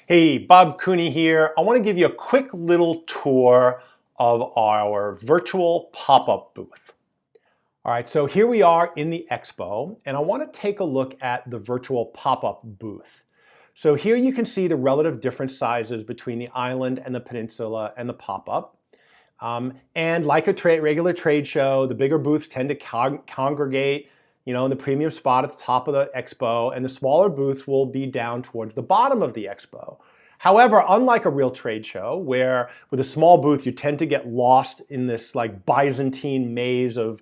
Hey, Bob Cooney here. I want to give you a quick little tour of our virtual pop-up booth. All right, so here we are in the expo, and I want to take a look at the virtual pop-up booth. So here you can see the relative different sizes between the island and the peninsula and the pop-up. And like a regular trade show, the bigger booths tend to congregate, in the premium spot at the top of the expo, and the smaller booths will be down towards the bottom of the expo. However, unlike a real trade show, where with a small booth you tend to get lost in this like Byzantine maze of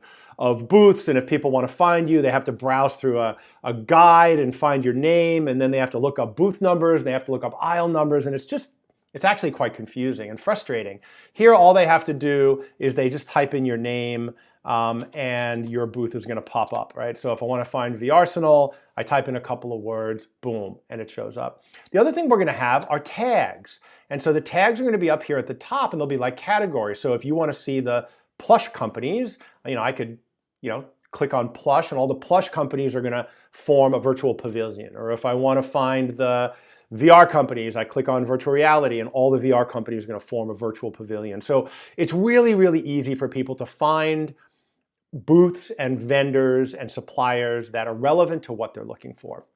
booths, and if people want to find you, they have to browse through a guide and find your name, and then they have to look up booth numbers, and they have to look up aisle numbers, and it's actually quite confusing and frustrating. Here, all they have to do is they just type in your name, and your booth is going to pop up, right? So if I want to find the Arsenal, I type in a couple of words, boom, and it shows up. The other thing we're going to have are tags. And so the tags are going to be up here at the top, and they'll be like categories. So if you want to see the plush companies, I could, click on plush, and all the plush companies are going to form a virtual pavilion. Or if I want to find the VR companies, I click on virtual reality, and all the VR companies are going to form a virtual pavilion. So it's really, really easy for people to find booths and vendors and suppliers that are relevant to what they're looking for.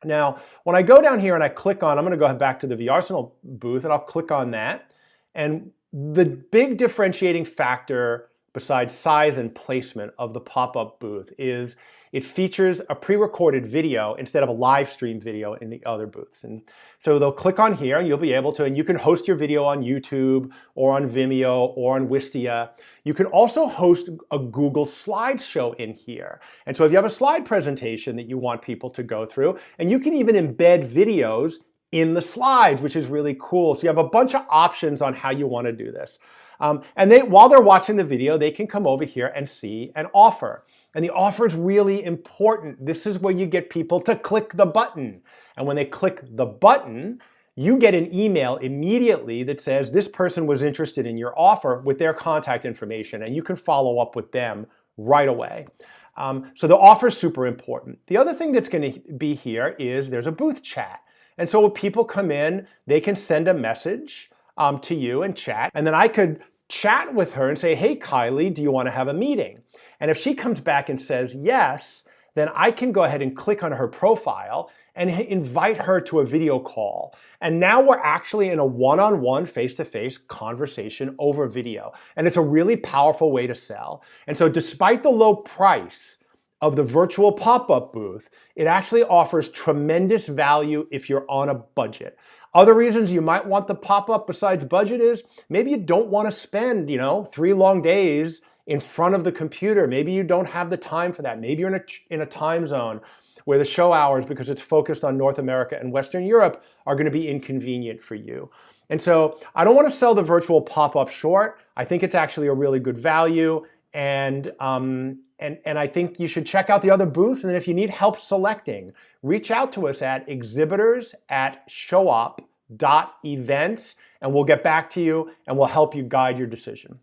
Now, when I go down here and I click on, I'm going to go back to the Arsenal booth, and I'll click on that. And the big differentiating factor besides size and placement of the pop-up booth is it features a pre-recorded video instead of a live stream video in the other booths. And so they'll click on here, and you'll be able to, and you can host your video on YouTube or on Vimeo or on Wistia. You can also host a Google slideshow in here. And so if you have a slide presentation that you want people to go through, and you can even embed videos in the slides, which is really cool. So you have a bunch of options on how you want to do this. And while they're watching the video, they can come over here and see an offer. And the offer is really important. This is where you get people to click the button. And when they click the button, you get an email immediately that says this person was interested in your offer with their contact information, and you can follow up with them right away. So the offer is super important. The other thing that's going to be here is there's a booth chat. And so when people come in, they can send a message to you and chat. And then I could chat with her and say, hey, Kylie, do you want to have a meeting? And if she comes back and says yes, then I can go ahead and click on her profile and invite her to a video call. And now we're actually in a one-on-one, face-to-face conversation over video. And it's a really powerful way to sell. And so despite the low price of the virtual pop-up booth, it actually offers tremendous value if you're on a budget. Other reasons you might want the pop-up besides budget is maybe you don't want to spend, 3 long days in front of the computer. Maybe you don't have the time for that. Maybe you're in a time zone where the show hours, because it's focused on North America and Western Europe, are going to be inconvenient for you. And so I don't want to sell the virtual pop-up short. I think it's actually a really good value. And I think you should check out the other booths. And if you need help selecting, reach out to us at exhibitors@showup.events, and we'll get back to you and we'll help you guide your decision.